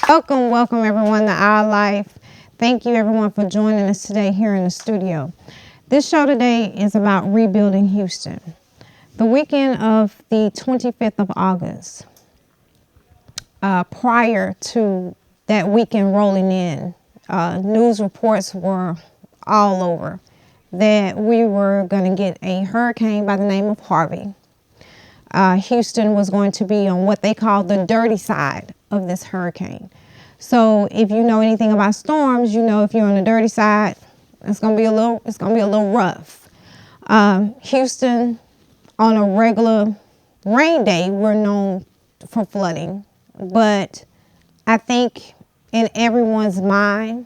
Welcome everyone to Our Life. Thank you everyone for joining us today here in the studio. This show today is about rebuilding Houston. The weekend of the 25th of August, prior to that weekend rolling in, news reports were all over that we were going to get a hurricane by the name of Harvey. Houston was going to be on what they call the dirty side of this hurricane. So if you know anything about storms, you know if you're on the dirty side, it's gonna be a little rough. Houston, on a regular rain day, we're known for flooding, but I think in everyone's mind,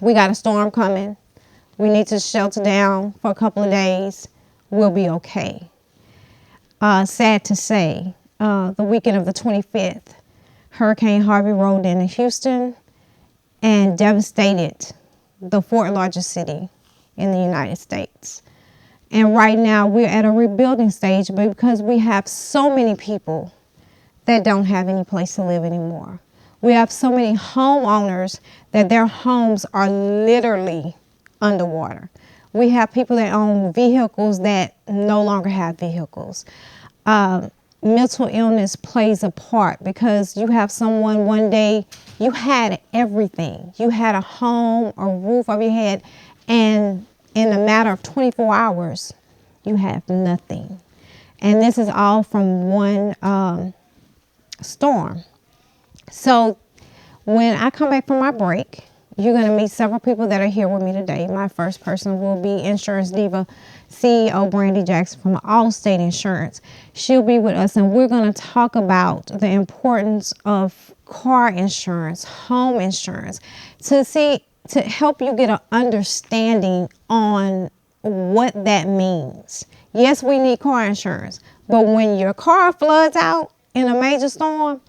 we got a storm coming. We need to shelter down for a couple of days. We'll be okay. Sad to say, the weekend of the 25th, Hurricane Harvey rolled into Houston and devastated the fourth largest city in the United States. And right now we're at a rebuilding stage because we have so many people that don't have any place to live anymore. We have so many homeowners that their homes are literally underwater. We have people that own vehicles that no longer have vehicles. Mental illness plays a part because you have someone one day, you had everything. You had a home, a roof over your head, and in a matter of 24 hours, you have nothing. And this is all from one storm. So when I come back from my break, you're going to meet several people that are here with me today. My first person will be Insurance Diva CEO Brandy Jackson from Allstate Insurance. She'll be with us and we're going to talk about the importance of car insurance, home insurance, to help you get an understanding on what that means. Yes, we need car insurance, but when your car floods out in a major storm,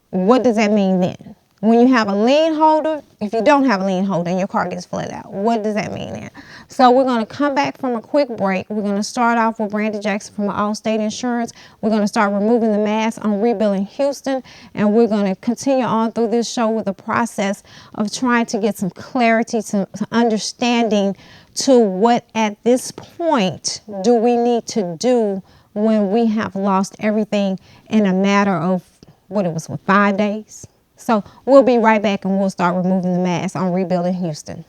what does that mean then? When you have a lien holder, if you don't have a lien holder and your car gets flooded out, what does that mean then? So we're going to come back from a quick break. We're going to start off with Brandy Jackson from Allstate Insurance. We're going to start removing the mask on rebuilding Houston, and we're going to continue on through this show with the process of trying to get some clarity, some understanding to what at this point do we need to do when we have lost everything in a matter of, 5 days? So we'll be right back and we'll start removing the mask on rebuilding Houston.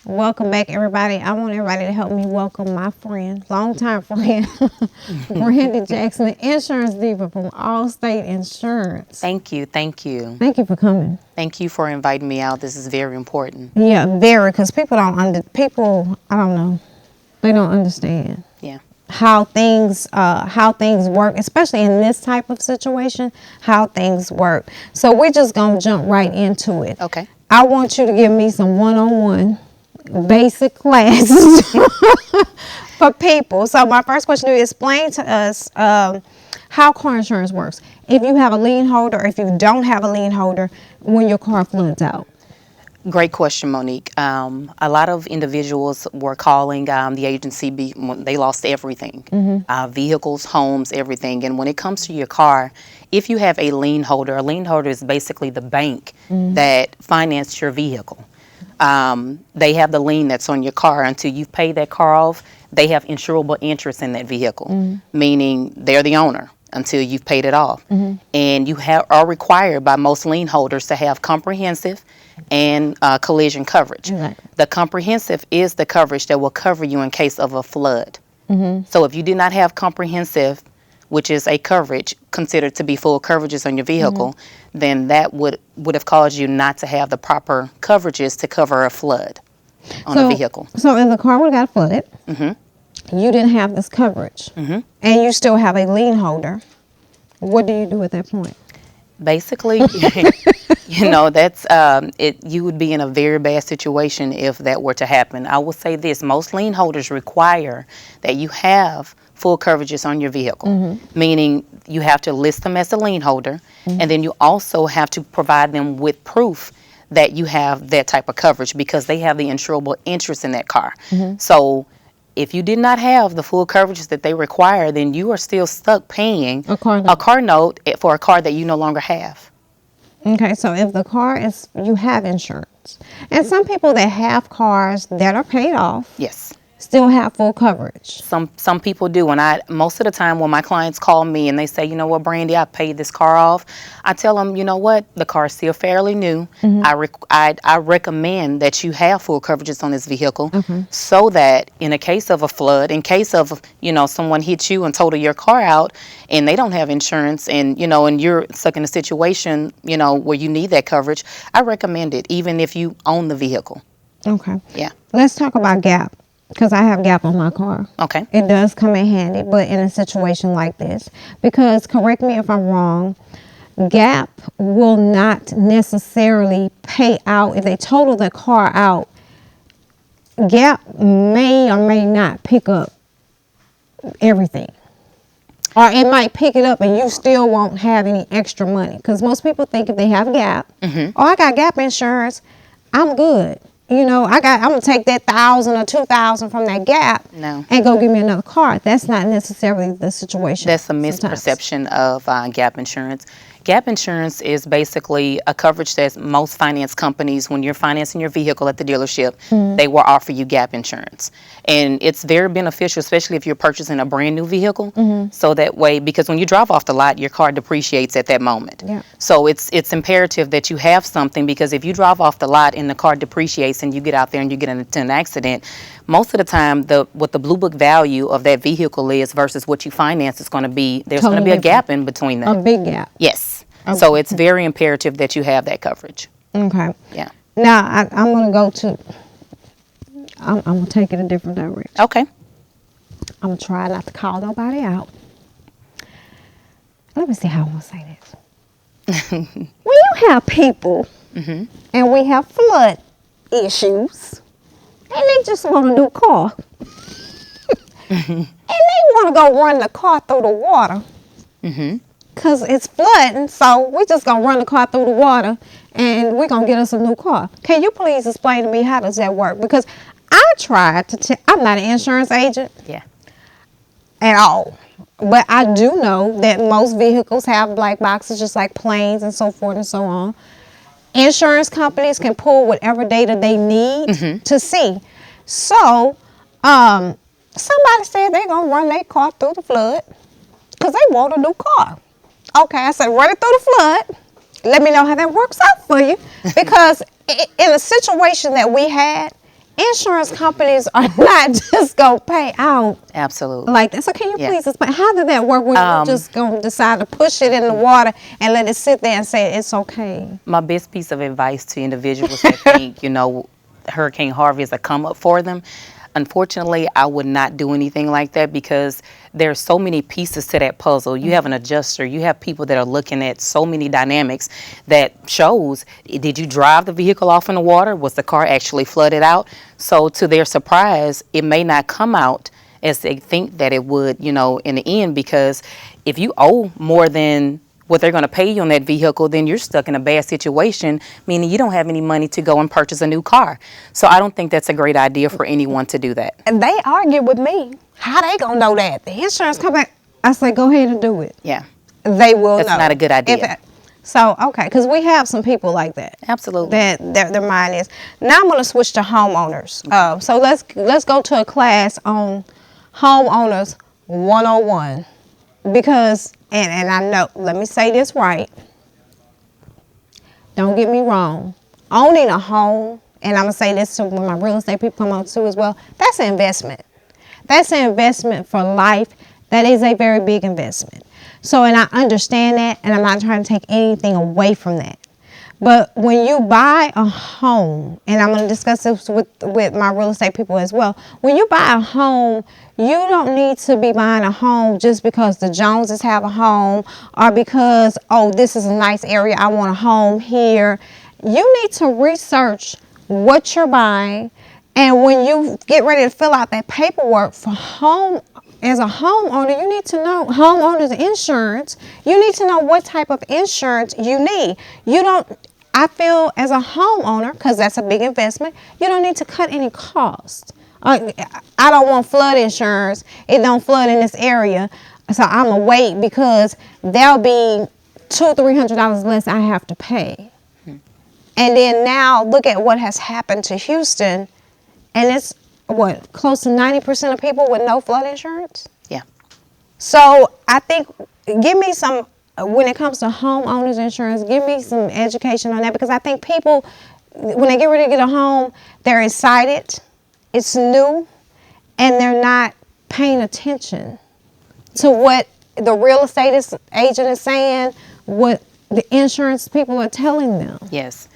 Welcome back, everybody. I want everybody to help me welcome my friend, longtime friend, Brandy Jackson, the Insurance Diva from Allstate Insurance. Thank you. Thank you for coming. Thank you for inviting me out. This is very important. Yeah, very, because I don't know, they don't understand. Yeah. How things work, especially in this type of situation, how things work. So we're just gonna jump right into it. Okay. I want you to give me some one-on-one basic classes for people. So my first question is, explain to us how car insurance works. If you have a lien holder, or if you don't have a lien holder, when your car floods out. Great question, Monique. A lot of individuals were calling the agency. They lost everything, vehicles, homes, everything. And when it comes to your car, if you have a lien holder is basically the bank that financed your vehicle. They have the lien that's on your car until you've paid that car off. They have insurable interest in that vehicle, meaning they're the owner until you've paid it off. And you are required by most lien holders to have comprehensive and collision coverage. Exactly. The comprehensive is the coverage that will cover you in case of a flood. So if you do not have comprehensive, which is a coverage considered to be full coverages on your vehicle, then that would have caused you not to have the proper coverages to cover a flood on a vehicle. So if the car would have got flooded, you didn't have this coverage, and you still have a lien holder, what do you do at that point? Basically, that's you would be in a very bad situation if that were to happen. I will say this: most lien holders require that you have full coverages on your vehicle, meaning you have to list them as a lien holder, and then you also have to provide them with proof that you have that type of coverage because they have the insurable interest in that car. So if you did not have the full coverages that they require, then you are still stuck paying a car note for a car that you no longer have. Okay, so if the car is, you have insurance. And some people that have cars that are paid off Yes. still have full coverage. Some people do, and most of the time when my clients call me and they say, you know what, Brandy, I paid this car off, I tell them, you know what, the car is still fairly new. I recommend that you have full coverages on this vehicle, so that in a case of a flood, in case of someone hit you and total your car out, and they don't have insurance, and and you're stuck in a situation where you need that coverage, I recommend it, even if you own the vehicle. Okay. Yeah. Let's talk about GAP. Because I have GAP on my car. Okay. It does come in handy, but in a situation like this. Because, correct me if I'm wrong, GAP will not necessarily pay out. If they total the car out, GAP may or may not pick up everything. Or it might pick it up and you still won't have any extra money. Because most people think if they have GAP, oh, I got GAP insurance, I'm good. I'm gonna take that $1,000 or $2,000 from that GAP and go give me another car. That's not necessarily the situation. That's a misperception of GAP insurance. GAP insurance is basically a coverage that most finance companies, when you're financing your vehicle at the dealership, they will offer you GAP insurance. And it's very beneficial, especially if you're purchasing a brand new vehicle. So that way, because when you drive off the lot, your car depreciates at that moment. Yeah. So it's imperative that you have something, because if you drive off the lot and the car depreciates and you get out there and you get into an accident, most of the time, what the Blue Book value of that vehicle is versus what you finance is going to be, there's going to be a gap in between them. A big gap. Yes. So it's very imperative that you have that coverage. Okay. Yeah. Now, I'm going to I'm going to take it a different direction. Okay. I'm going to try not to call nobody out. Let me see how I'm going to say this. When you have people and we have flood issues and they just want a new car and they want to go run the car through the water because it's flooding, so we're just going to run the car through the water and we're going to get us a new car. Can you please explain to me how does that work? Because I tried to I'm not an insurance agent at all. But I do know that most vehicles have black boxes, just like planes and so forth and so on. Insurance companies can pull whatever data they need to see. So, somebody said they're going to run their car through the flood because they want a new car. Okay, I said, run it through the flood. Let me know how that works out for you. Because in a situation that we had, insurance companies are not just going to pay out. Absolutely. Like that. So can you please explain, how did that work when you're just going to decide to push it in the water and let it sit there and say it's okay? My best piece of advice to individuals that think, Hurricane Harvey is a come up for them, Unfortunately, I would not do anything like that because there's so many pieces to that puzzle. You have an adjuster, you have people that are looking at so many dynamics that shows, did you drive the vehicle off in the water? Was the car actually flooded out? So to their surprise, it may not come out as they think that it would, in the end, because if you owe more than what they're going to pay you on that vehicle, then you're stuck in a bad situation, meaning you don't have any money to go and purchase a new car. So I don't think that's a great idea for anyone to do that. And they argue with me. How they gonna know that? The insurance company. I say, go ahead and do it. Yeah. They will That's know. not a good idea. Okay, because we have some people like that. Absolutely. That their mind is. Now I'm gonna switch to homeowners. So let's go to a class on homeowners 101, because and I know, let me say this right. Don't get me wrong. Owning a home, and I'm gonna say this to when my real estate people come on too as well, that's an investment. That's an investment for life. That is a very big investment. So, and I understand that, and I'm not trying to take anything away from that. But when you buy a home, and I'm going to discuss this with my real estate people as well. When you buy a home, you don't need to be buying a home just because the Joneses have a home, or because, oh, this is a nice area, I want a home here. You need to research what you're buying. And when you get ready to fill out that paperwork for home, as a homeowner, you need to know homeowners insurance. You need to know what type of insurance you need. I feel as a homeowner, because that's a big investment, you don't need to cut any costs. I don't want flood insurance. It don't flood in this area, so I'm going to wait because there'll be $200-300 less I have to pay. And then now look at what has happened to Houston, and it's close to 90% of people with no flood insurance? Yeah. So I think, give me some, when it comes to homeowners insurance, give me some education on that, because I think people, when they get ready to get a home, they're excited, it's new, and they're not paying attention to what the real estate agent is saying, what the insurance people are telling them. Yes.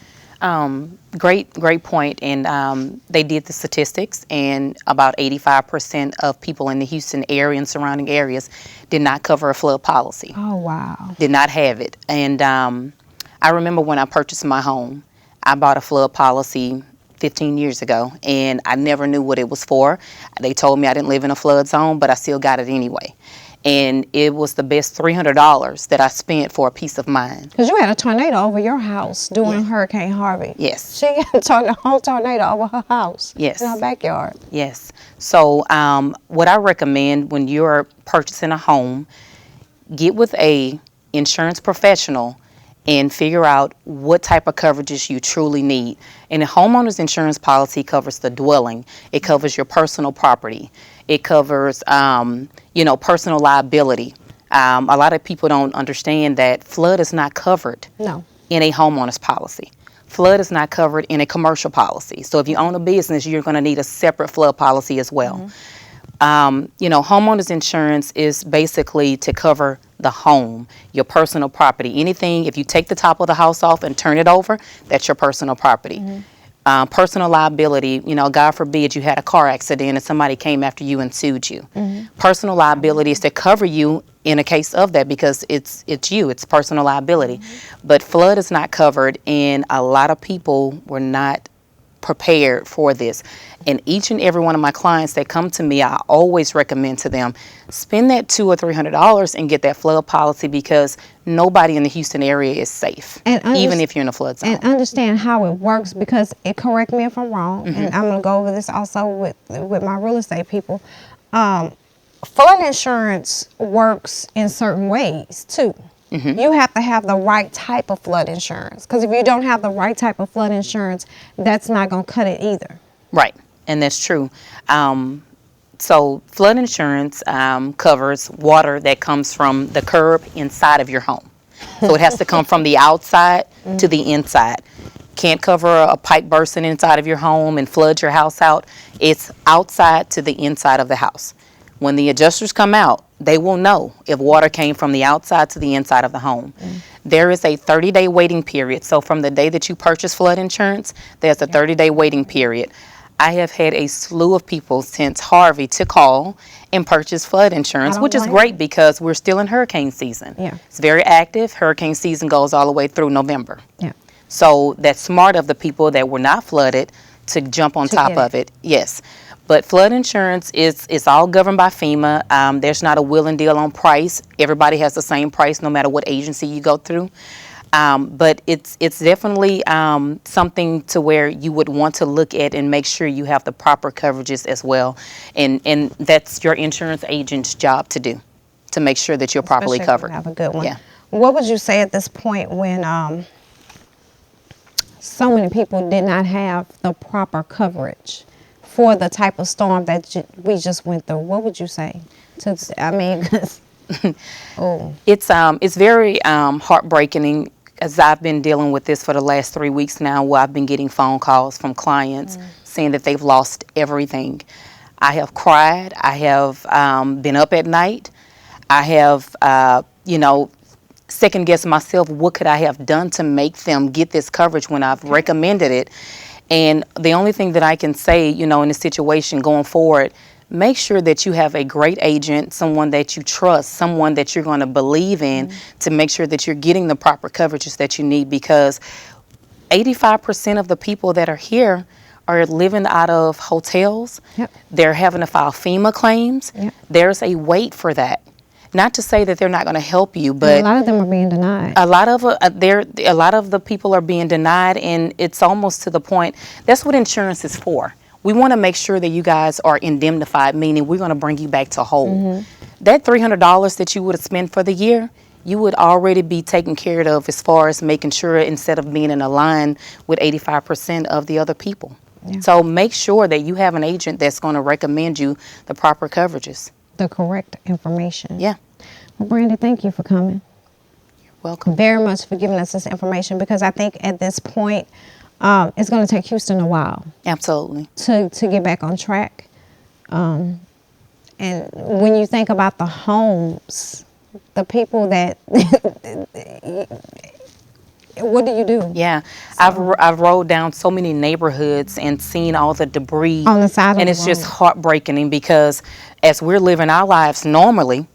Great point. And they did the statistics, and about 85% of people in the Houston area and surrounding areas did not cover a flood policy. Oh, wow. Did not have it. And I remember when I purchased my home, I bought a flood policy 15 years ago, and I never knew what it was for. They told me I didn't live in a flood zone, but I still got it anyway. And it was the best $300 that I spent for a peace of mind. Because you had a tornado over your house during Hurricane Harvey. Yes. She had a whole tornado over her house. Yes. In her backyard. Yes. So what I recommend when you're purchasing a home, get with a insurance professional and figure out what type of coverages you truly need. And the homeowner's insurance policy covers the dwelling. It covers your personal property. It covers, personal liability. A lot of people don't understand that flood is not covered in a homeowner's policy. Flood is not covered in a commercial policy. So if you own a business, you're going to need a separate flood policy as well. Homeowners insurance is basically to cover the home, your personal property. Anything, if you take the top of the house off and turn it over, that's your personal property. Personal liability, God forbid you had a car accident and somebody came after you and sued you. Personal liability is to cover you in a case of that, because it's personal liability. But flood is not covered, and a lot of people were not prepared for this. And each and every one of my clients that come to me, I always recommend to them, spend that $200 or $300 and get that flood policy, because nobody in the Houston area is safe, even if you're in a flood zone. And understand how it works, because correct me if I'm wrong, and I'm going to go over this also with my real estate people. Flood insurance works in certain ways too. You have to have the right type of flood insurance, because if you don't have the right type of flood insurance, that's not going to cut it either. Right, and that's true. So flood insurance covers water that comes from the curb inside of your home. So it has to come from the outside to the inside. Can't cover a pipe bursting inside of your home and flood your house out. It's outside to the inside of the house. When the adjusters come out, they will know if water came from the outside to the inside of the home. There is a 30-day waiting period. So from the day that you purchase flood insurance, there's a 30-day waiting period. I have had a slew of people since Harvey to call and purchase flood insurance, don't which is blame great because we're still in hurricane season. Yeah. It's very active. Hurricane season goes all the way through November. Yeah. So that's smart of the people that were not flooded to jump on top get of it. Yes. But flood insurance is all governed by FEMA. There's not a will and deal on price. Everybody has the same price no matter what agency you go through. But it's definitely something to where you would want to look at and make sure you have the proper coverages as well. And that's your insurance agent's job to do, to make sure that you're properly Especially if you covered. have a good one. Yeah. What would you say at this point when so many people did not have the proper coverage for the type of storm that we just went through? What would you say? I mean, 'cause- It's very heartbreaking, as I've been dealing with this for the last 3 weeks now, where I've been getting phone calls from clients saying that they've lost everything. I have cried. I have been up at night. I have, second guessed myself, what could I have done to make them get this coverage when I've recommended it? And the only thing that I can say, in this situation going forward, make sure that you have a great agent, someone that you trust, someone that you're going to believe in to make sure that you're getting the proper coverages that you need, because 85% of the people that are here are living out of hotels. Yep. They're having to file FEMA claims. Yep. There's a wait for that. Not to say that they're not going to help you, a but lot of them are being denied. a lot of the people are being denied, and it's almost to the point. That's what insurance is for. We want to make sure that you guys are indemnified, meaning we're going to bring you back to whole. That $300 that you would have spent for the year, you would already be taken care of as far as making sure, instead of being in a line with 85% of the other people. Yeah. So make sure that you have an agent that's going to recommend you the proper coverages. The correct information. Yeah. Well, Brandy, thank you for coming. Welcome. Very much for giving us this information, because I think at this point, it's going to take Houston a while Absolutely. to get back on track. And when you think about the homes, the people that, what do you do? Yeah, I've rode down so many neighborhoods and seen all the debris On the side of and the it's just road. heartbreaking, because as we're living our lives normally,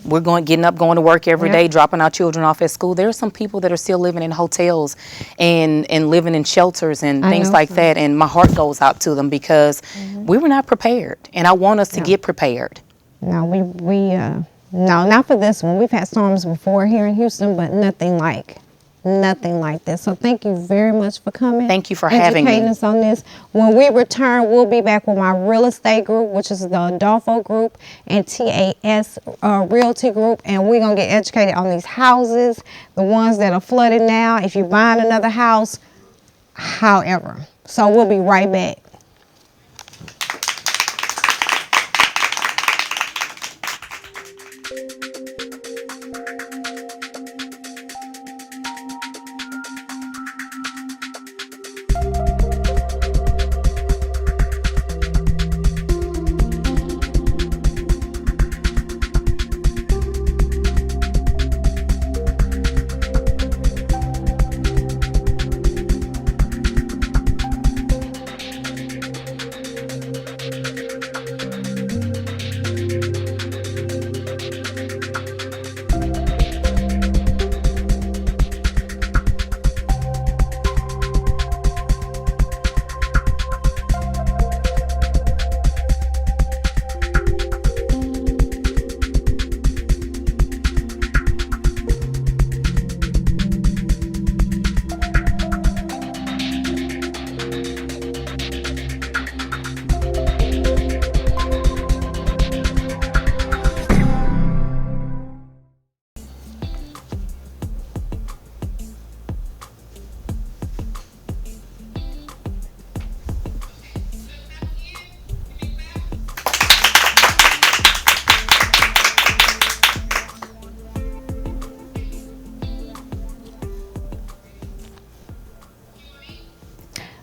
we're getting up, going to work every Yeah. day, dropping our children off at school. There are some people that are still living in hotels and living in shelters and I things know like some. that. And my heart goes out to them, because we were not prepared, and I want us to get prepared. No, no, not for this one. We've had storms before here in Houston, but nothing like this. So thank you very much for coming. Thank you for having me. Educating us on this. When we return, we'll be back with my real estate group, which is the Adolfo Group and TAS Realty Group, and we're going to get educated on these houses, the ones that are flooded now, if you're buying another house, however. So we'll be right back.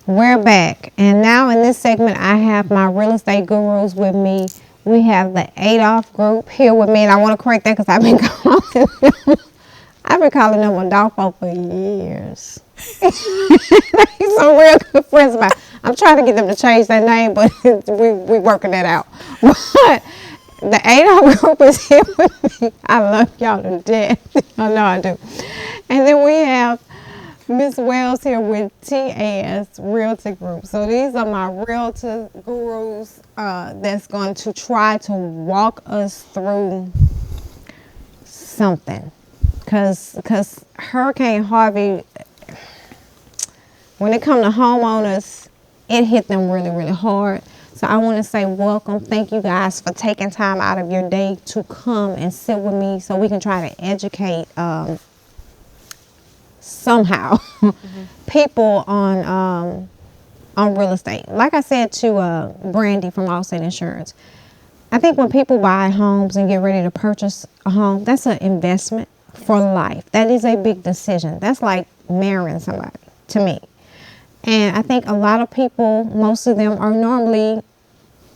We're back, and now in this segment I have my real estate gurus with me. We have the Adolph Group here with me, and I want to correct that because I've been calling them Adolfo for years. He's some real good friends of mine. I'm trying to get them to change that name, but we working that out. But the A-Dog group is here with me. I love y'all to death. I know I do. And then we have Miss Wells here with TAS Realty Group. So these are my realtor gurus that's going to try to walk us through something. Because Hurricane Harvey, when it comes to homeowners, it hit them really, really hard. So I want to say welcome. Thank you guys for taking time out of your day to come and sit with me so we can try to educate somehow people on real estate. Like I said to Brandy from Allstate Insurance, I think when people buy homes and get ready to purchase a home, that's an investment for life. That is a big decision. That's like marrying somebody to me. And I think a lot of people, most of them are normally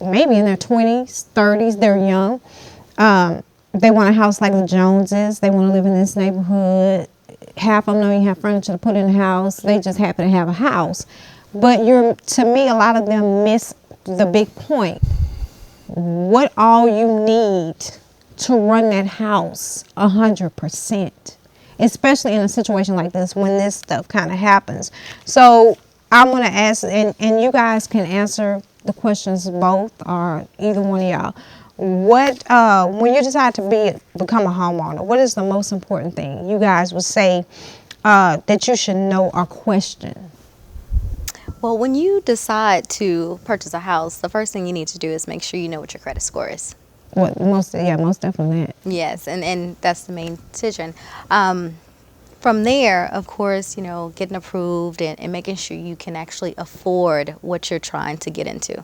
maybe in their 20s, 30s, they're young. They want a house like the Joneses. They want to live in this neighborhood. Half of them don't even have furniture to put in the house. They just happen to have a house. But to me, a lot of them miss the big point. What all you need to run that house 100%, especially in a situation like this when this stuff kind of happens. So I'm going to ask, and you guys can answer the questions both or either one of y'all. What, when you decide to become a homeowner, what is the most important thing you guys would say that you should know or question? Well, when you decide to purchase a house, the first thing you need to do is make sure you know what your credit score is. What most definitely that. Yes, and that's the main decision. From there, of course, getting approved and making sure you can actually afford what you're trying to get into.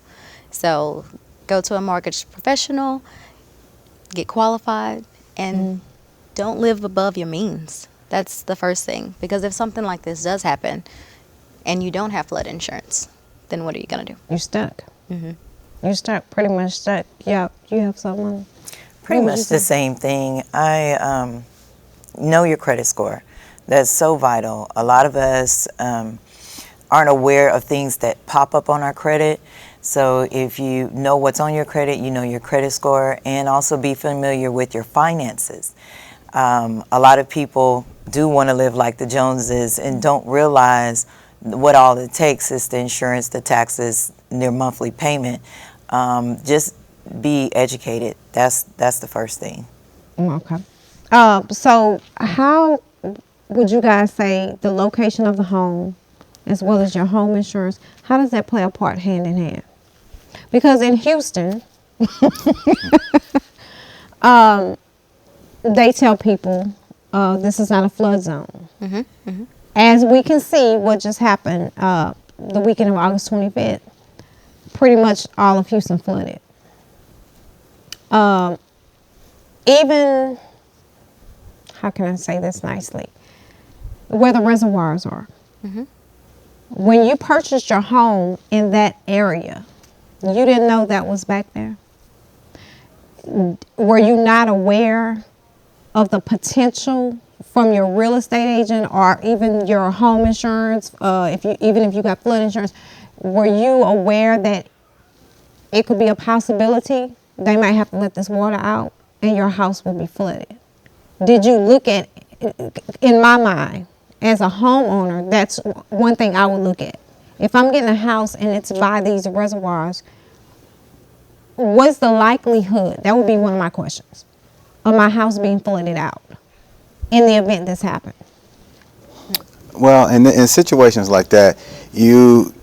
So go to a mortgage professional, get qualified, and don't live above your means. That's the first thing. Because if something like this does happen and you don't have flood insurance, then what are you going to do? You're stuck. You're stuck, pretty much stuck. Yeah, you have someone. Pretty much the same thing. I know your credit score. That's so vital. A lot of us aren't aware of things that pop up on our credit. So if you know what's on your credit, you know your credit score, and also be familiar with your finances. A lot of people do want to live like the Joneses and don't realize what all it takes is the insurance, the taxes, their monthly payment. Just be educated. That's the first thing. Okay. So how would you guys say the location of the home as well as your home insurance, how does that play a part hand in hand? Because in Houston, they tell people this is not a flood zone. As we can see, what just happened the weekend of August 25th, pretty much all of Houston flooded. Even, how can I say this nicely? Where the reservoirs are. When you purchased your home in that area, you didn't know that was back there? Were you not aware of the potential from your real estate agent or even your home insurance, even if you got flood insurance? Were you aware that it could be a possibility they might have to let this water out and your house will be flooded? Did you look at, in my mind, as a homeowner, that's one thing I would look at. If I'm getting a house and it's by these reservoirs, what's the likelihood, that would be one of my questions, of my house being flooded out in the event this happened? Well, in situations like that, you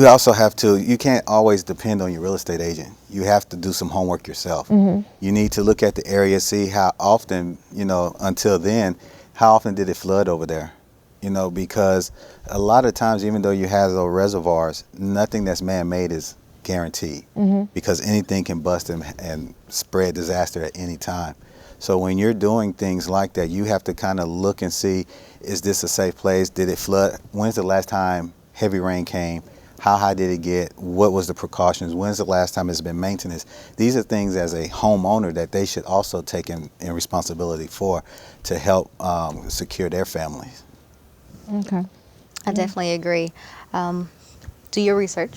also have to, you can't always depend on your real estate agent. You have to do some homework yourself. You need to look at the area, see how often, until then, how often did it flood over there? Because a lot of times, even though you have those reservoirs, nothing that's man-made is guaranteed, because anything can bust and spread disaster at any time. So when you're doing things like that, you have to kind of look and see, is this a safe place? Did it flood? When's the last time heavy rain came? How high did it get? What was the precautions? When's the last time it's been maintenance? These are things as a homeowner that they should also take in responsibility for to help secure their families. Okay. I definitely agree. Do your research.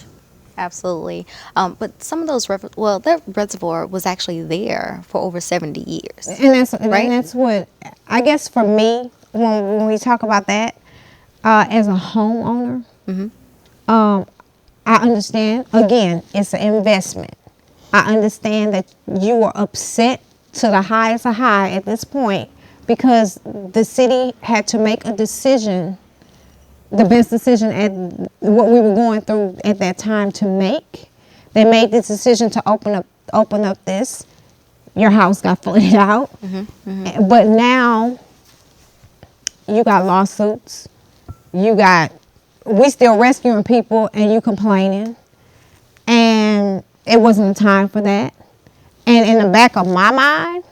Absolutely. But some of those, that reservoir was actually there for over 70 years. And that's what, I guess for me, when we talk about that, as a homeowner, I understand, again, it's an investment. I understand that you are upset to the highest of high at this point because the city had to make a decision, the best decision at what we were going through at that time to make. They made this decision to open up this. Your house got flooded out. But now you got lawsuits. We still rescuing people and you complaining. And it wasn't a time for that. And in the back of my mind,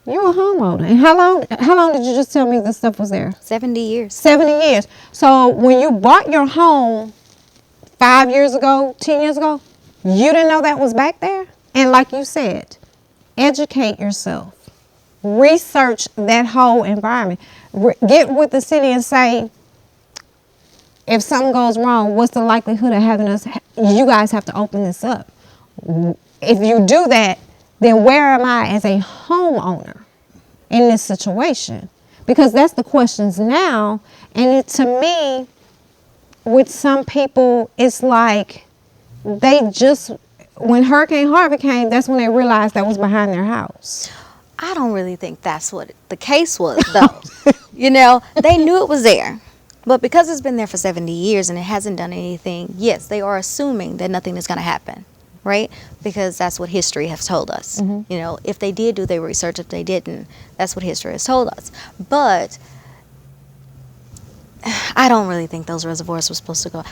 you're a homeowner. And how long did you just tell me this stuff was there? 70 years. 70 years. So when you bought your home 5 years ago, 10 years ago, you didn't know that was back there? And like you said, educate yourself. Research that whole environment. Get with the city and say, if something goes wrong, what's the likelihood of having you guys have to open this up? If you do that, then where am I as a homeowner in this situation? Because that's the questions now. And to me, with some people, it's like when Hurricane Harvey came, that's when they realized that was behind their house. I don't really think that's what the case was, though. They knew it was there. But because it's been there for 70 years and it hasn't done anything, yes, they are assuming that nothing is going to happen, right? Because that's what history has told us. If they did do their research, if they didn't, that's what history has told us. But I don't really think those reservoirs were supposed to go.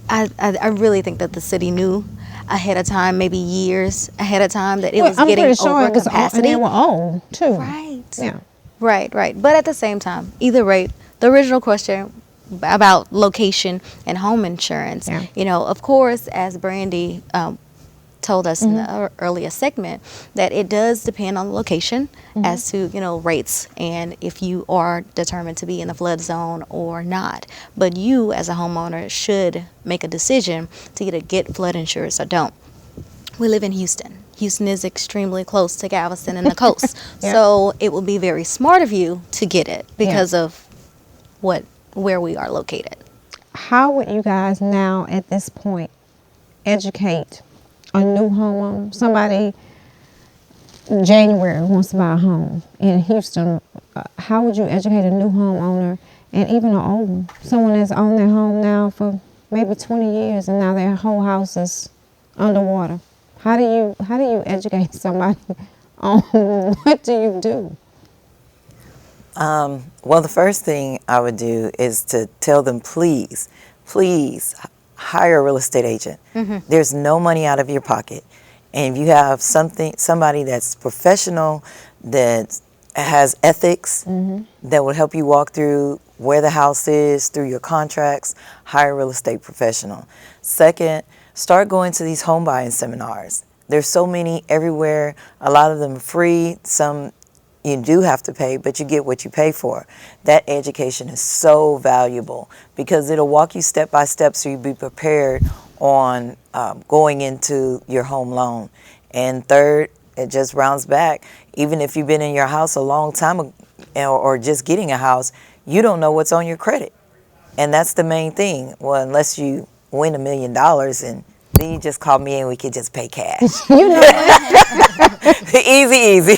I really think that the city knew ahead of time, maybe years ahead of time, that it was getting over capacity. And they were old, too. Right. Yeah. Right. But at the same time, either rate, the original question about location and home insurance, of course, as Brandy told us in the earlier segment, that it does depend on the location as to, rates and if you are determined to be in the flood zone or not. But you, as a homeowner, should make a decision to either get flood insurance or don't. We live in Houston. Houston is extremely close to Galveston and the coast. So it will be very smart of you to get it because of where we are located. How would you guys now at this point educate a new homeowner? Somebody January wants to buy a home in Houston. How would you educate a new homeowner and even an old one? Someone that's owned their home now for maybe 20 years and now their whole house is underwater. How do you educate somebody on what do you do? Well, the first thing I would do is to tell them, please hire a real estate agent. There's no money out of your pocket. And if you have somebody that's professional, that has ethics, that will help you walk through where the house is, through your contracts, hire a real estate professional. Second, start going to these home buying seminars. There's so many everywhere. A lot of them are free. Some you do have to pay, but you get what you pay for. That education is so valuable because it'll walk you step by step so you be prepared on going into your home loan. And third, it just rounds back. Even if you've been in your house a long time or just getting a house, you don't know what's on your credit. And that's the main thing. Well, unless you win $1 million and then you just call me and we could just pay cash. You know Easy.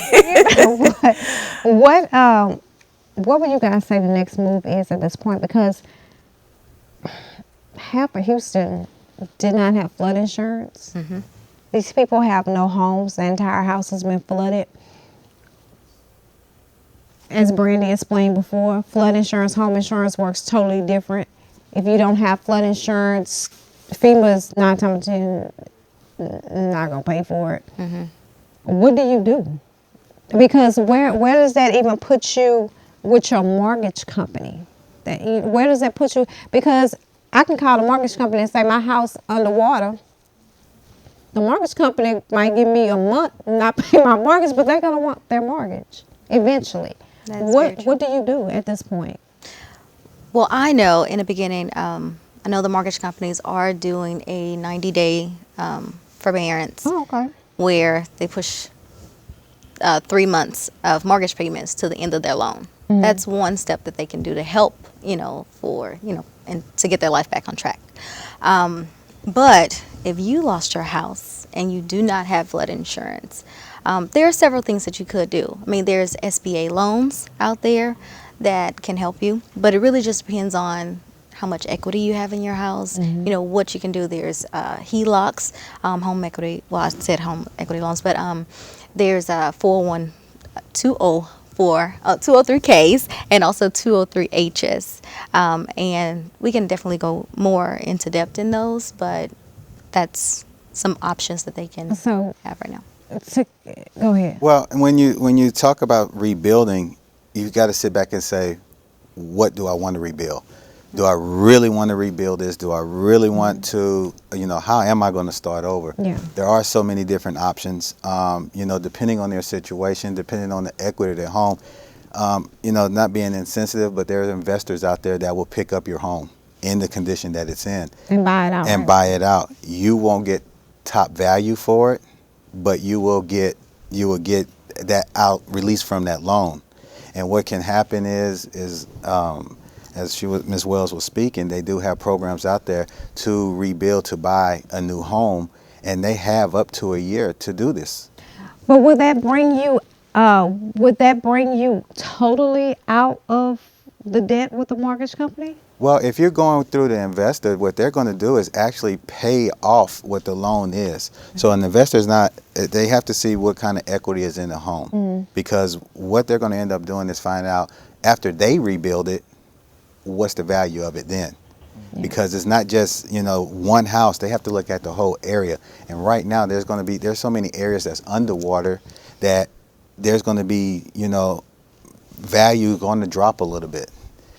What would you guys say the next move is at this point? Because half of Houston did not have flood insurance. These people have no homes. The entire house has been flooded. As Brandy explained before, flood insurance, home insurance works totally different. If you don't have flood insurance, FEMA's 9 times 10 not gonna pay for it. What do you do? Because where does that even put you with your mortgage company? Where does that put you? Because I can call the mortgage company and say my house underwater. The mortgage company might give me a month and not pay my mortgage, but they're gonna want their mortgage eventually. What do you do at this point? Well, I know in the beginning, I know the mortgage companies are doing a 90-day forbearance Oh, okay. where they push 3 months of mortgage payments to the end of their loan. That's one step that they can do to help, and to get their life back on track. But if you lost your house and you do not have flood insurance, there are several things that you could do. I mean, there's SBA loans out there that can help you, but it really just depends on how much equity you have in your house, what you can do. There's HELOCs, home equity, well, I said home equity loans, but there's 203Ks and also 203Hs. And we can definitely go more into depth in those, but that's some options that they can So, have right now. go ahead. Well, when you talk about rebuilding, you got to sit back and say, what do I want to rebuild? Do I really want to rebuild this? Do I really want to, how am I going to start over? Yeah. There are so many different options, depending on their situation, depending on the equity of their home. Not being insensitive, but there are investors out there that will pick up your home in the condition that it's in And buy it out. and buy it out. You won't get top value for it, but you will get that out released from that loan. And what can happen is as Ms. Wells was speaking, they do have programs out there to rebuild, to buy a new home, and they have up to a year to do this. But would that bring you totally out of the debt with the mortgage company? Well, if you're going through the investor, what they're going to do is actually pay off what the loan is. So an investor's they have to see what kind of equity is in the home, because what they're going to end up doing is find out after they rebuild it, what's the value of it then. Because it's not just one house. They have to look at the whole area. And right now there's so many areas that's underwater that there's going to be value going to drop a little bit.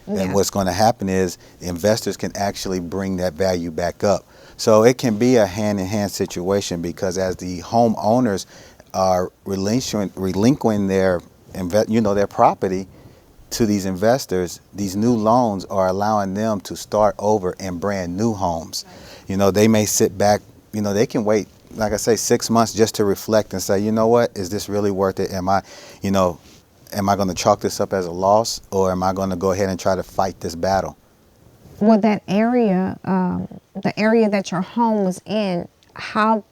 Yeah. And what's going to happen is investors can actually bring that value back up. So it can be a hand-in-hand situation, because as the homeowners are relinquishing their property to these investors, these new loans are allowing them to start over in brand new homes. They may sit back, they can wait, like I say, 6 months just to reflect and say, you know what, is this really worth it? Am I going to chalk this up as a loss, or am I going to go ahead and try to fight this battle? With that area, the area that your home was in, how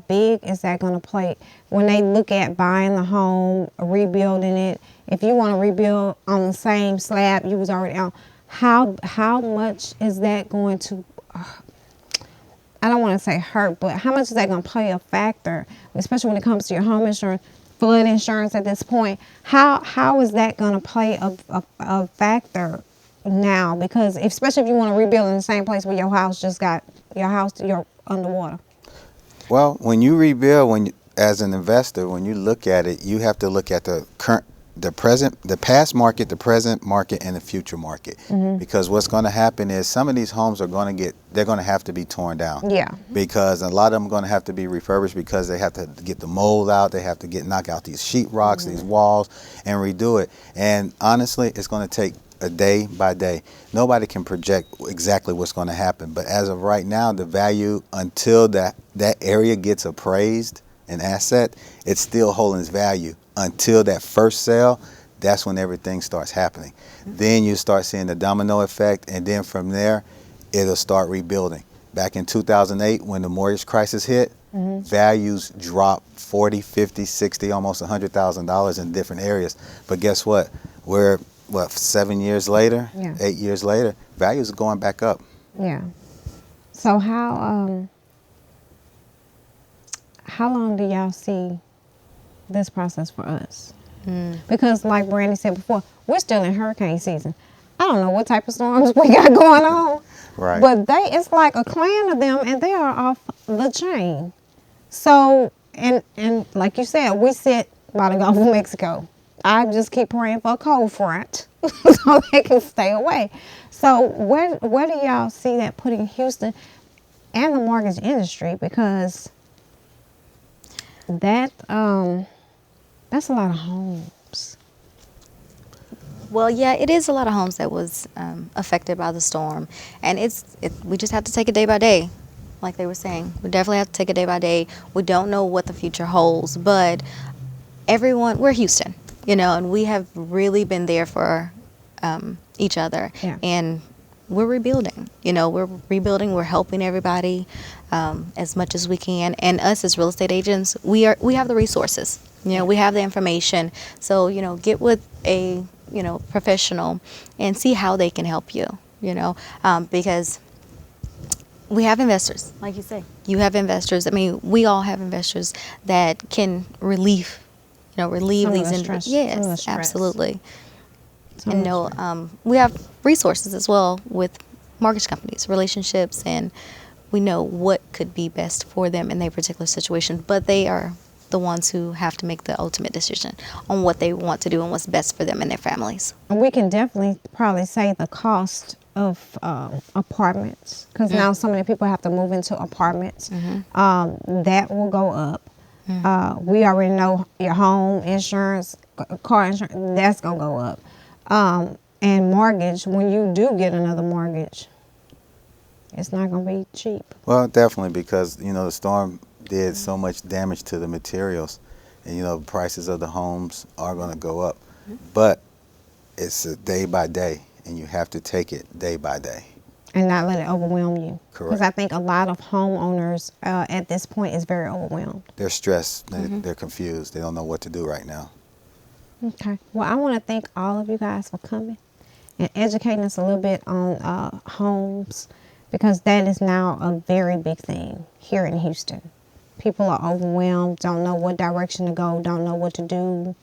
big is that going to play when they look at buying the home, rebuilding it? If you want to rebuild on the same slab you was already on, how much is that going to? I don't want to say hurt, but how much is that going to play a factor, especially when it comes to your home insurance, flood insurance at this point? How is that going to play a factor now? Because especially if you want to rebuild in the same place where you're underwater. Well, when you rebuild, as an investor, when you look at it, you have to look at the past market, the present market, and the future market. Because what's going to happen is some of these homes they're going to have to be torn down. Yeah. Because a lot of them are going to have to be refurbished, because they have to get the mold out, they have to knock out these sheetrocks, these walls, and redo it. And honestly, it's going to take a day by day. Nobody can project exactly what's going to happen, but as of right now, the value until that area gets appraised, an asset, it's still holding its value until that first sale. That's when everything starts happening. Then you start seeing the domino effect, and then from there, it'll start rebuilding. Back in 2008, when the mortgage crisis hit, values dropped 40, 50, 60, almost $100,000 in different areas. But guess what? We're 7 years later, 8 years later, values are going back up. Yeah. So how long do y'all see this process for us? Because like Brandy said before, we're still in hurricane season. I don't know what type of storms we got going on. Right. But it's like a clan of them, and they are off the chain. So, and like you said, we sit by the Gulf of Mexico. I just keep praying for a cold front so they can stay away. So where do y'all see that putting Houston and the mortgage industry? Because that's a lot of homes. Well, yeah, it is a lot of homes that was affected by the storm, and we just have to take it day by day, like they were saying. We definitely have to take it day by day. We don't know what the future holds, but we're Houston, and we have really been there for each other, Yeah. and we're rebuilding. We're rebuilding. We're helping everybody as much as we can, and us as real estate agents, we have the resources. We have the information. So get with a professional and see how they can help you. Because we have investors, like you say. You have investors. I mean, we all have investors that can relieve Some of these. the stress, some of the Yes, stress. absolutely. Some And of the we have resources as well with mortgage companies, relationships, and we know what could be best for them in their particular situation. But they are the ones who have to make the ultimate decision on what they want to do and what's best for them and their families. We can definitely probably say the cost of apartments, because now so many people have to move into apartments. That will go up. We already know your home insurance, car insurance, that's going to go up. And mortgage, when you do get another mortgage, it's not going to be cheap. Well, definitely, because the storm did so much damage to the materials, and prices of the homes are going to go up. But it's a day by day, and you have to take it day by day. And not let it overwhelm you. Correct. Because I think a lot of homeowners at this point is very overwhelmed. They're stressed. They're confused. They don't know what to do right now. Okay. Well, I want to thank all of you guys for coming and educating us a little bit on homes, because that is now a very big thing here in Houston. People are overwhelmed, don't know what direction to go, don't know what to do,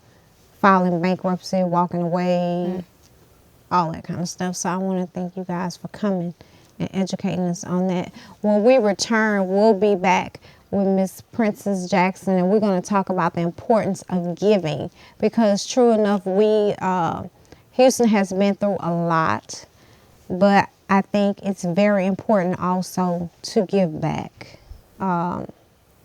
filing bankruptcy, walking away, all that kind of stuff. So I want to thank you guys for coming and educating us on that. When we return, we'll be back with Miss Princess Jackson, and we're going to talk about the importance of giving, because true enough, Houston has been through a lot, but I think it's very important also to give back.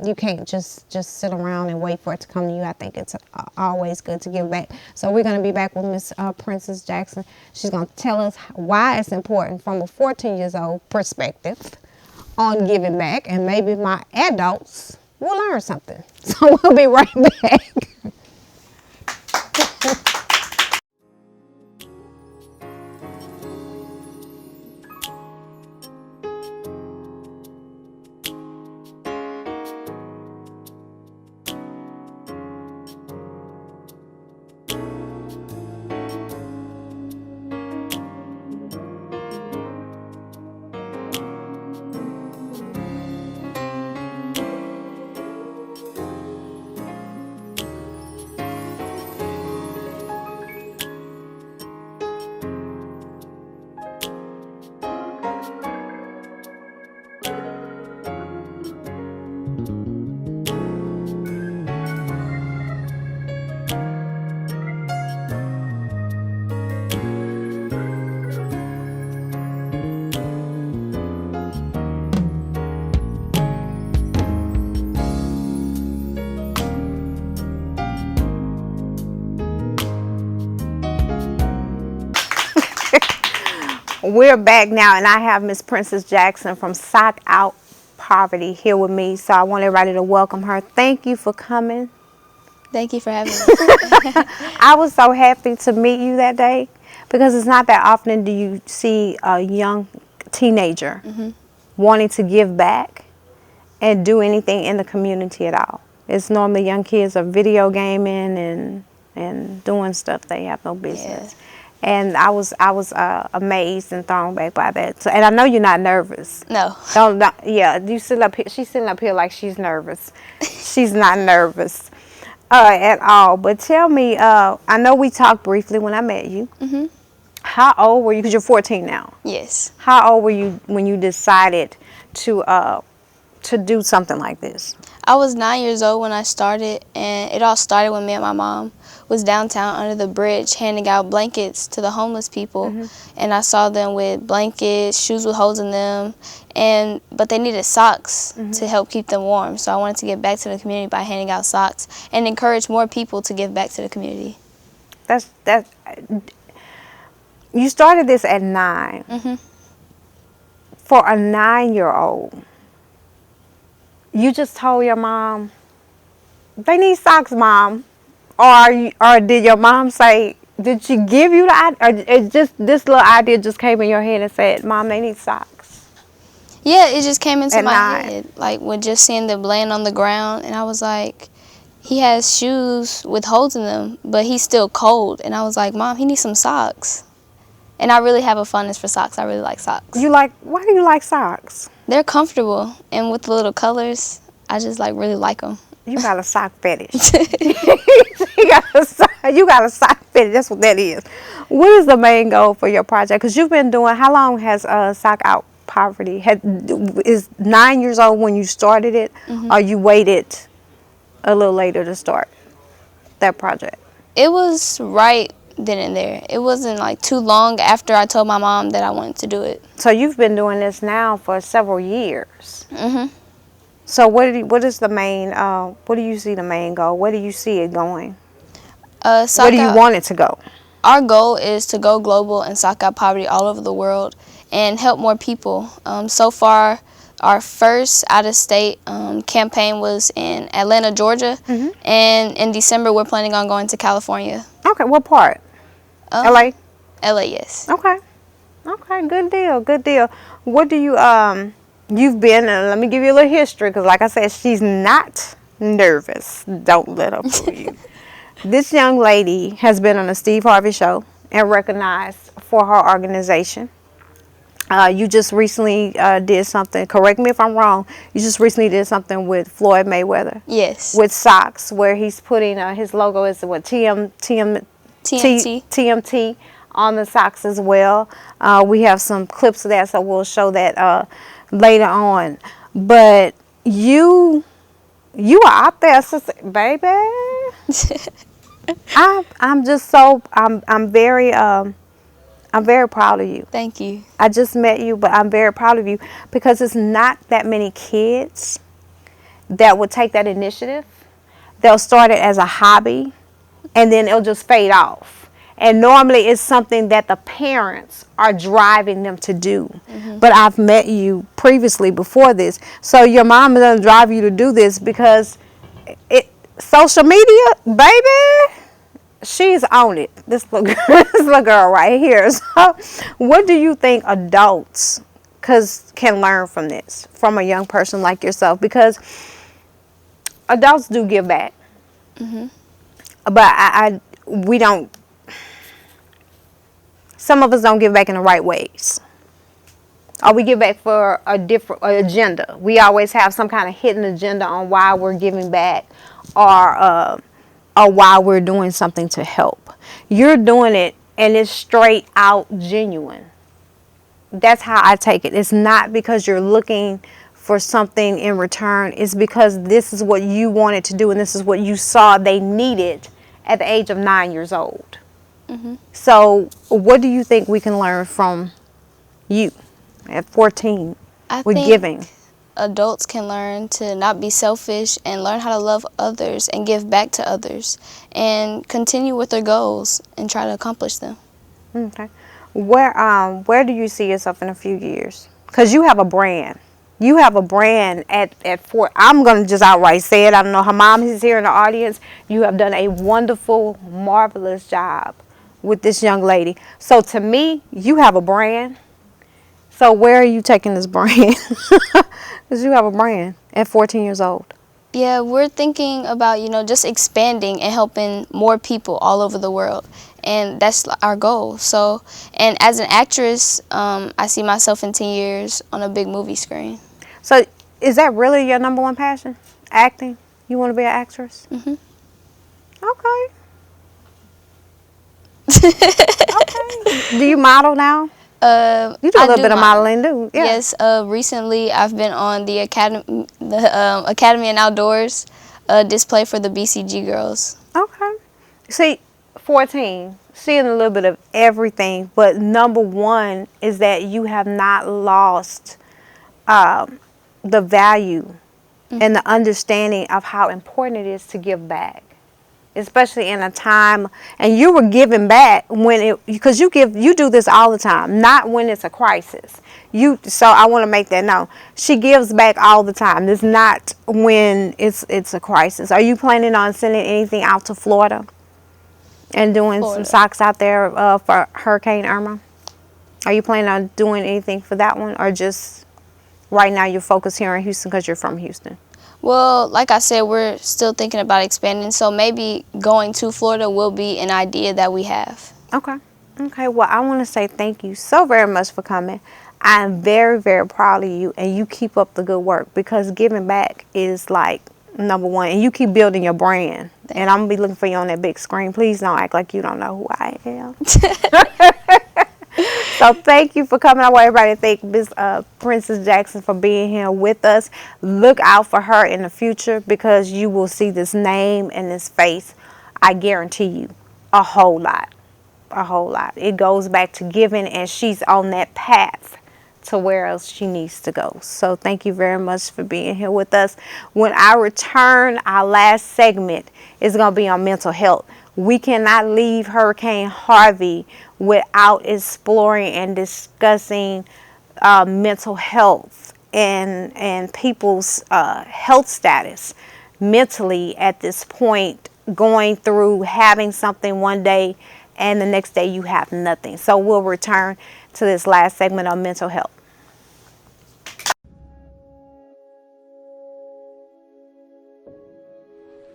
You can't just sit around and wait for it to come to you. I think it's always good to give back. So we're going to be back with Miss Princess Jackson. She's going to tell us why it's important from a 14 years old perspective on giving back, and maybe my adults will learn something. So we'll be right back. We're back now, and I have Miss Princess Jackson from Sock Out Poverty here with me. So I want everybody to welcome her. Thank you for coming. Thank you for having me. I was so happy to meet you that day, because it's not that often do you see a young teenager wanting to give back and do anything in the community at all. It's normally young kids are video gaming and doing stuff they have no business. Yeah. And I was amazed and thrown back by that. So, and I know you're not nervous. No. Don't yeah, you sit up here. She's sitting up here like she's nervous. She's not nervous at all. But tell me, I know we talked briefly when I met you. How old were you? Because you're 14 now. Yes. How old were you when you decided to do something like this? I was 9 years old when I started, and it all started when me and my mom was downtown under the bridge handing out blankets to the homeless people. And I saw them with blankets, shoes with holes in them, but they needed socks to help keep them warm. So I wanted to give back to the community by handing out socks and encourage more people to give back to the community. You started this at 9. For a 9-year-old, you just told your mom, they need socks, Mom. Or did your mom say, did she give you the idea? Or it just, this little idea just came in your head and said, Mom, they need socks. Yeah, it just came into At my 9. head, like with just seeing them laying on the ground, and I was like, he has shoes with holes in them, but he's still cold. And I was like, Mom, he needs some socks. And I really have a fondness for socks. I really like socks. Why do you like socks? They're comfortable, and with the little colors, I just like really like them. You got a sock fetish. You got a sock fetish. That's what that is. What is the main goal for your project? Because you've been doing, how long has Sock Out Poverty? Is 9 years old when you started it, or you waited a little later to start that project? It was right then and there. It wasn't like too long after I told my mom that I wanted to do it. So you've been doing this now for several years. So what is the main? What do you see the main goal? Where do you see it going? Where do you want it to go? Our goal is to go global and sock out poverty all over the world and help more people. So far, our first out-of-state campaign was in Atlanta, Georgia, and in December we're planning on going to California. Okay, what part? LA. LA, yes. Okay, good deal. What do you You've been. Let me give you a little history, because like I said, she's not nervous. Don't let her fool you. This young lady has been on the Steve Harvey Show and recognized for her organization. You just recently did something, correct me if I'm wrong, you just recently did something with Floyd Mayweather. Yes. With socks, where he's putting his logo is what, TMT on the socks as well. We have some clips of that, so we'll show that later on. But you are out there, sister, baby. I'm just so I'm very proud of you. Thank you. I just met you, but I'm very proud of you, because it's not that many kids that would take that initiative. They'll start it as a hobby, and then it'll just fade off. And normally it's something that the parents are driving them to do. But I've met you previously before this. So your mom doesn't drive you to do this because social media, baby, she's on it. This little girl right here. So what do you think adults can learn from this, from a young person like yourself? Because adults do give back. But we don't. Some of us don't give back in the right ways. Or we give back for a different agenda. We always have some kind of hidden agenda on why we're giving back, or why we're doing something to help. You're doing it, and it's straight out genuine. That's how I take it. It's not because you're looking for something in return. It's because this is what you wanted to do, and this is what you saw they needed at the age of 9 years old. So what do you think we can learn from you at 14 with giving? Adults can learn to not be selfish and learn how to love others and give back to others and continue with their goals and try to accomplish them. Okay. Where do you see yourself in a few years? Because you have a brand. You have a brand at 4. I'm going to just outright say it. I don't know. Her mom is here in the audience. You have done a wonderful, marvelous job with this young lady. So to me, you have a brand. So where are you taking this brand? Because you have a brand at 14 years old. Yeah, we're thinking about, just expanding and helping more people all over the world. And that's our goal. So, and as an actress, I see myself in 10 years on a big movie screen. So is that really your number one passion? Acting? You want to be an actress? Okay. Okay. Do you model now? You do a little bit of modeling, too. Yeah. Yes. Recently, I've been on the Academy and Outdoors display for the BCG girls. Okay. See, 14, seeing a little bit of everything, but number one is that you have not lost the value and the understanding of how important it is to give back. especially in a time, and you were giving back because you do this all the time, not when it's a crisis. So I want to make that known. She gives back all the time. It's not when it's a crisis. Are you planning on sending anything out to Florida and doing some socks out there for Hurricane Irma? Are you planning on doing anything for that one, or just right now you're focused here in Houston because you're from Houston? Well, like I said, we're still thinking about expanding, so maybe going to Florida will be an idea that we have. Okay. Well, I want to say thank you so very much for coming. I'm very, very proud of you, and you keep up the good work, because giving back is like number one, and you keep building your brand. And I'm going to be looking for you on that big screen. Please don't act like you don't know who I am. So thank you for coming. I want everybody to thank Miss Princess Jackson for being here with us. Look out for her in the future, because you will see this name and this face, I guarantee you, a whole lot. A whole lot. It goes back to giving, and she's on that path to where else she needs to go. So thank you very much for being here with us. When I return, our last segment is going to be on mental health. We cannot leave Hurricane Harvey without exploring and discussing mental health and people's health status mentally at this point, going through having something one day and the next day you have nothing. So we'll return to this last segment on mental health.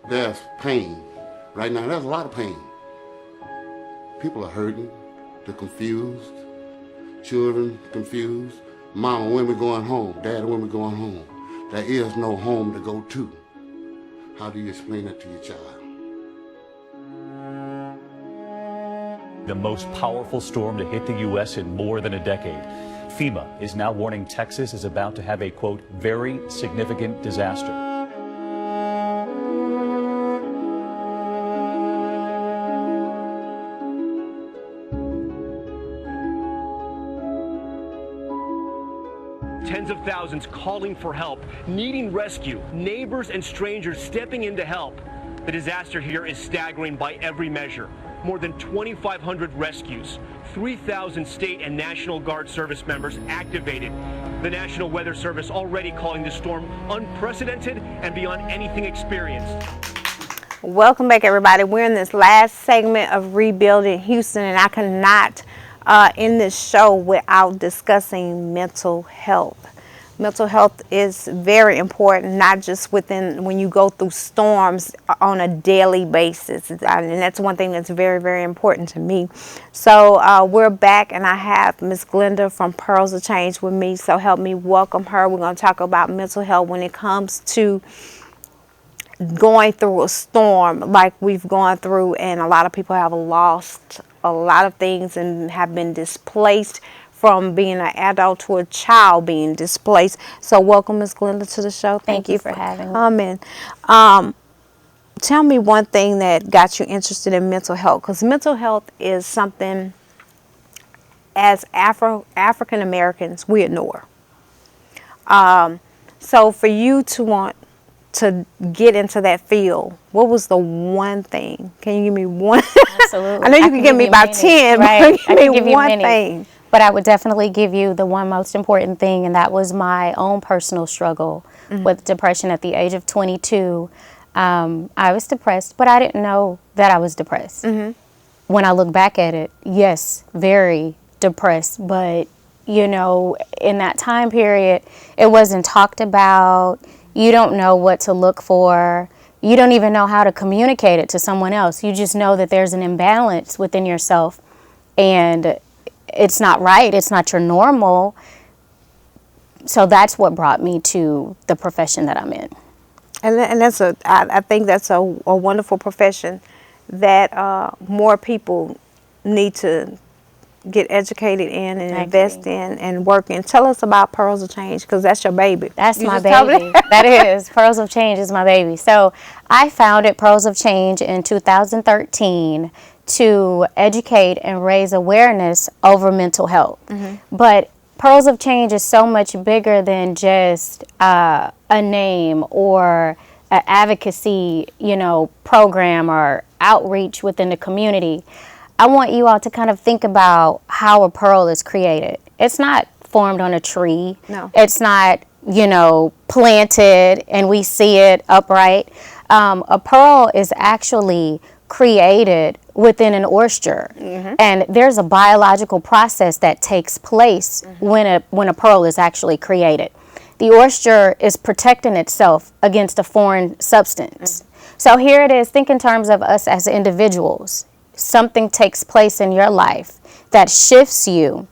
There's pain. Right now, there's a lot of pain. People are hurting. They're confused. Children confused. Mama, when we going home? Dad, when we going home? There is no home to go to. How do you explain that to your child? The most powerful storm to hit the U.S. in more than a decade. FEMA is now warning Texas is about to have a, quote, very significant disaster. Tens of thousands calling for help, needing rescue, neighbors and strangers stepping in to help. The disaster here is staggering by every measure. More than 2,500 rescues, 3,000 state and National Guard service members activated. The National Weather Service already calling the storm unprecedented and beyond anything experienced. Welcome back, everybody. We're in this last segment of Rebuilding Houston, and I cannot end this show without discussing mental health. Mental health is very important, not just when you go through storms on a daily basis. And that's one thing that's very, very important to me. So we're back, and I have Miss Glenda from Pearls of Change with me. So help me welcome her. We're going to talk about mental health when it comes to going through a storm like we've gone through, and a lot of people have lost a lot of things and have been displaced from being an adult to a child being displaced. So welcome, Ms. Glenda, to the show. Thank you for having me. Coming. Tell me one thing that got you interested in mental health, because mental health is something as African Americans we ignore. So for you to want to get into that field, what was the one thing? Can you give me one? Absolutely. I know you can give me about 10, right? but give me one thing. But I would definitely give you the one most important thing, and that was my own personal struggle with depression at the age of 22. I was depressed, but I didn't know that I was depressed. When I look back at it, yes, very depressed, but you know, in that time period, it wasn't talked about. You don't know what to look for. You don't even know how to communicate it to someone else. You just know that there's an imbalance within yourself, and it's not right. It's not your normal. So that's what brought me to the profession that I'm in. And that's I think that's a wonderful profession that more people need to get educated in and invest in and work in. Tell us about Pearls of Change, because that's your baby. That's my baby. That is. Pearls of Change is my baby. So I founded Pearls of Change in 2013 to educate and raise awareness over mental health. But Pearls of Change is so much bigger than just a name or an advocacy, program or outreach within the community, I want you all to kind of think about how a pearl is created. It's not formed on a tree. No. It's not, planted and we see it upright. A pearl is actually created within an oyster, and there's a biological process that takes place when a pearl is actually created. The oyster is protecting itself against a foreign substance. So here it is, think in terms of us as individuals. Something takes place in your life that shifts you,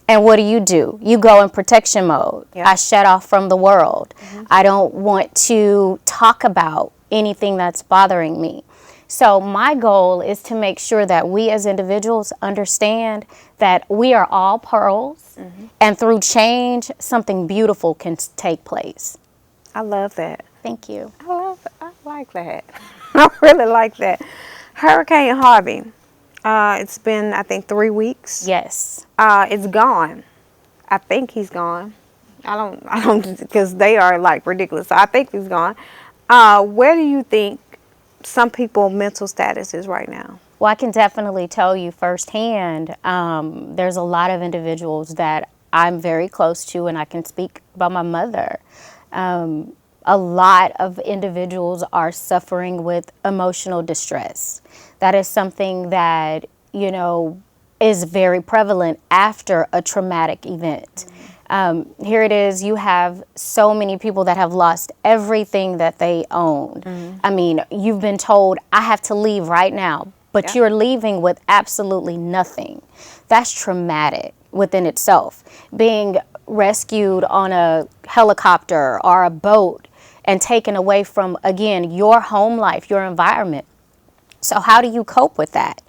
and what do? You go in protection mode. I shut off from the world. I don't want to talk about anything that's bothering me. So my goal is to make sure that we as individuals understand that we are all pearls, and through change, something beautiful can take place. I love that. Thank you. I like that. I really like that. Hurricane Harvey. It's been, I think, 3 weeks. Yes. It's gone. I think he's gone. I don't, because they are like ridiculous. So I think he's gone. Where do you think some people's mental status is right now? Well, I can definitely tell you firsthand, there's a lot of individuals that I'm very close to, and I can speak about my mother. A lot of individuals are suffering with emotional distress. That is something that, is very prevalent after a traumatic event. Here it is, you have so many people that have lost everything that they owned. I mean, you've been told, I have to leave right now, but you're leaving with absolutely nothing. That's traumatic within itself. Being rescued on a helicopter or a boat and taken away from, again, your home life, your environment. So how do you cope with that?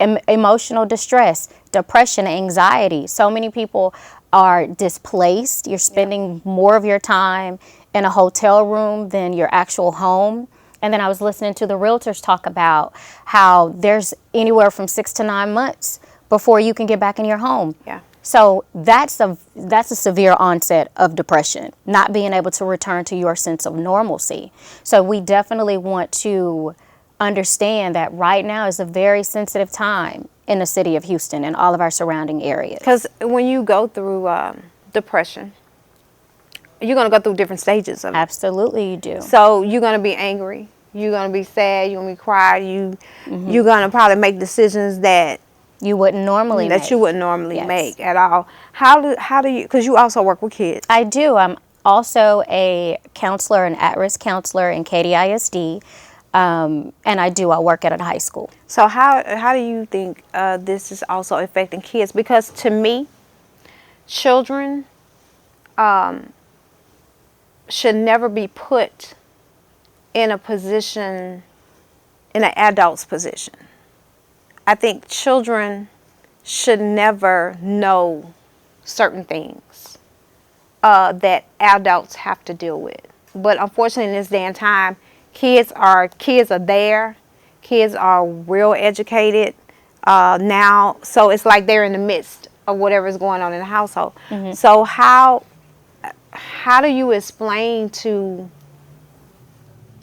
Emotional distress, depression, anxiety. So many people are displaced. You're spending more of your time in a hotel room than your actual home. And then I was listening to the realtors talk about how there's anywhere from 6 to 9 months before you can get back in your home. Yeah. So that's a severe onset of depression, not being able to return to your sense of normalcy. So we definitely want to understand that right now is a very sensitive time in the city of Houston and all of our surrounding areas. Because when you go through depression, you're going to go through different stages of it. Absolutely you do. So you're going to be angry. You're going to be sad. You're going to be cry. You're going to probably make decisions that you wouldn't normally make. You wouldn't normally make at all. How do you, because you also work with kids. I do. I'm also a counselor, an at-risk counselor in Katy ISD. And I work at a high school. So how do you think this is also affecting kids? Because to me, children should never be put in a position, in an adult's position. I think children should never know certain things that adults have to deal with. But unfortunately, in this day and time, kids are there. Kids are real educated now. So it's like they're in the midst of whatever's going on in the household. So how do you explain to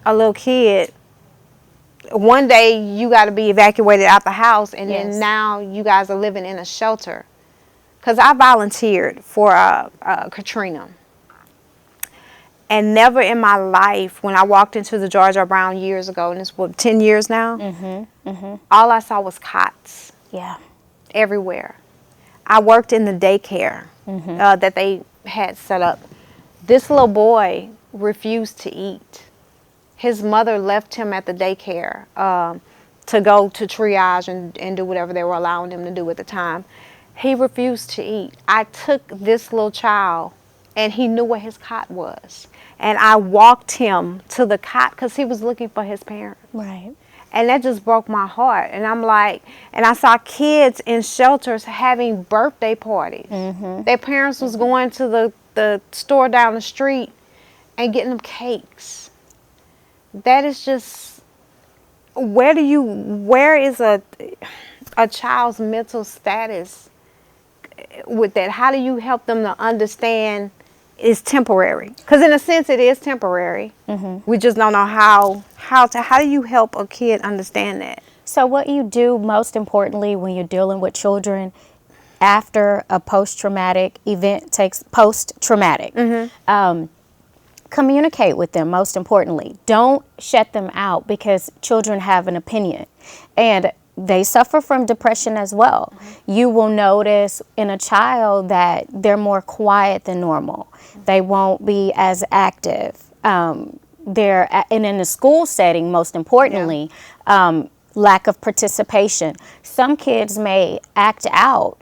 a little kid, one day you got to be evacuated out the house, and then now you guys are living in a shelter? Because I volunteered for Katrina. And never in my life, when I walked into the George R. Brown years ago, and it's 10 years now, all I saw was cots. Yeah. Everywhere. I worked in the daycare that they had set up. This little boy refused to eat. His mother left him at the daycare to go to triage and do whatever they were allowing him to do at the time. He refused to eat. I took this little child, and he knew where his cot was. And I walked him to the cot because he was looking for his parents. Right. And that just broke my heart. And I'm like, and I saw kids in shelters having birthday parties. Their parents was going to the store down the street and getting them cakes. That is just, where is a child's mental status with that? How do you help them to understand is temporary. Because in a sense, it is temporary. We just don't know how do you help a kid understand that? So what you do most importantly when you're dealing with children after a post-traumatic event communicate with them most importantly. Don't shut them out because children have an opinion and they suffer from depression as well. You will notice in a child that they're more quiet than normal. They won't be as active. And in the school setting, most importantly, lack of participation. Some kids may act out,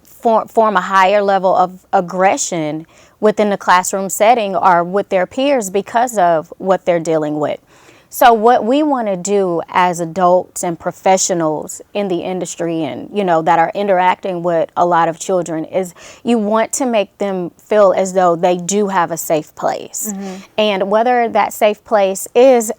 form a higher level of aggression within the classroom setting or with their peers because of what they're dealing with. So what we want to do as adults and professionals in the industry and, that are interacting with a lot of children is you want to make them feel as though they do have a safe place. And whether that safe place is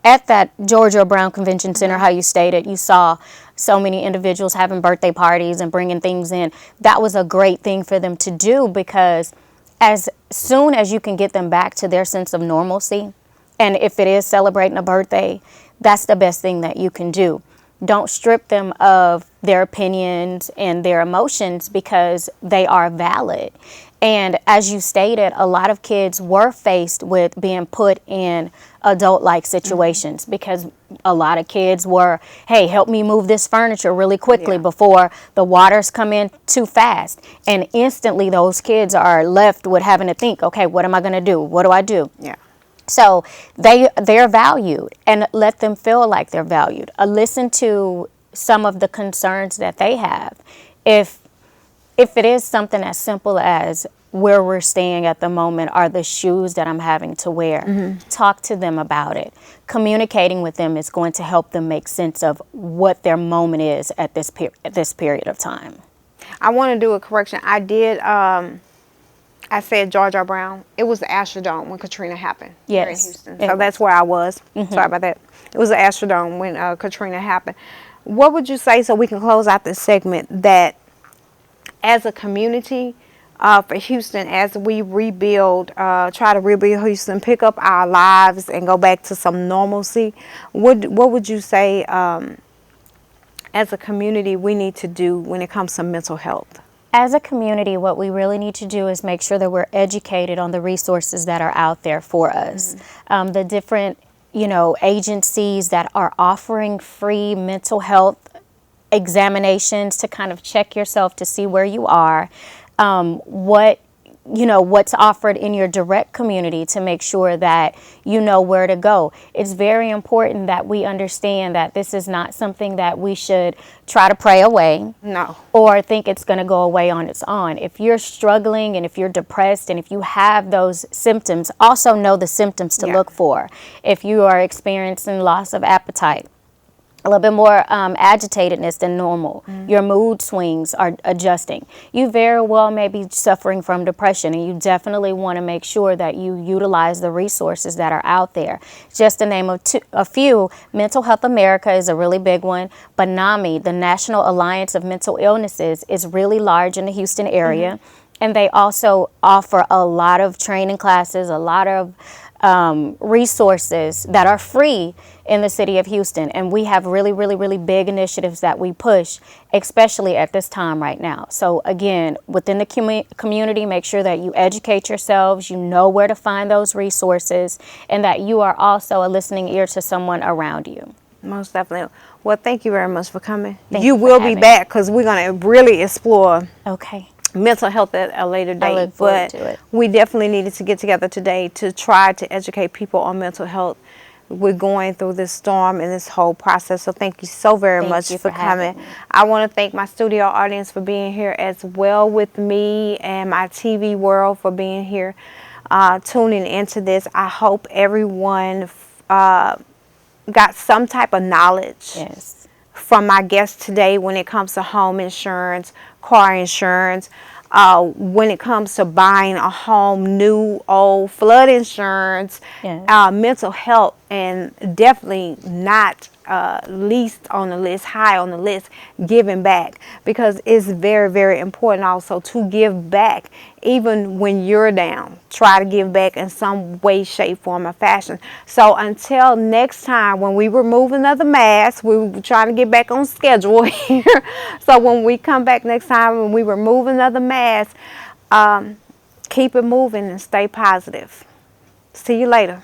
at that Georgia Brown Convention Center, how you stated, you saw so many individuals having birthday parties and bringing things in. That was a great thing for them to do because as soon as you can get them back to their sense of normalcy, and if it is celebrating a birthday, that's the best thing that you can do. Don't strip them of their opinions and their emotions because they are valid. And as you stated, a lot of kids were faced with being put in adult-like situations because a lot of kids were, hey, help me move this furniture really quickly before the waters come in too fast. And instantly those kids are left with having to think, okay, what am I going to do? What do I do? Yeah. So they're valued and let them feel like they're valued. Listen to some of the concerns that they have. If it is something as simple as where we're staying at the moment are the shoes that I'm having to wear, talk to them about it. Communicating with them is going to help them make sense of what their moment is at this period of time. I want to do a correction. I did. I said George R. Brown. It was the Astrodome when Katrina happened here in Houston. So that's where I was. Sorry about that. It was the Astrodome when Katrina happened. What would you say, so we can close out this segment, that as a community for Houston, as we rebuild, try to rebuild Houston, pick up our lives and go back to some normalcy, what would you say as a community we need to do when it comes to mental health? As a community, what we really need to do is make sure that we're educated on the resources that are out there for us. The different, agencies that are offering free mental health examinations to kind of check yourself to see where you are, what's offered in your direct community to make sure that you know where to go. It's very important that we understand that this is not something that we should try to pray away. No. Or think it's going to go away on its own. If you're struggling and if you're depressed and if you have those symptoms, also know the symptoms to look for. If you are experiencing loss of appetite, a little bit more agitatedness than normal, your mood swings are adjusting, you very well may be suffering from depression, and you definitely want to make sure that you utilize the resources that are out there. Just to name a few, Mental Health America is a really big one, but NAMI, the National Alliance of Mental Illnesses, is really large in the Houston area, and they also offer a lot of training classes, a lot of resources that are free in the city of Houston. And we have really, really, really big initiatives that we push, especially at this time right now. So again, within the community, make sure that you educate yourselves, you know where to find those resources, and that you are also a listening ear to someone around you. Most definitely. Well, thank you very much for coming. Thank you you for will be having back because we're going to really explore mental health at a later date. I look forward to it. We definitely needed to get together today to try to educate people on mental health. We're going through this storm and this whole process, so thank you so very much for coming. I want to thank my studio audience for being here as well with me, and my TV world for being here, tuning into this. I hope everyone got some type of knowledge from my guest today when it comes to home insurance, car insurance, when it comes to buying a home, new, old, flood insurance, mental health, and definitely not least on the list, high on the list, giving back, because it's very, very important also to give back even when you're down. Try to give back in some way, shape, form, or fashion. So until next time, when we remove another mask, we were trying to get back on schedule here. So when we come back next time, when we remove another mask, keep it moving and stay positive. See you later.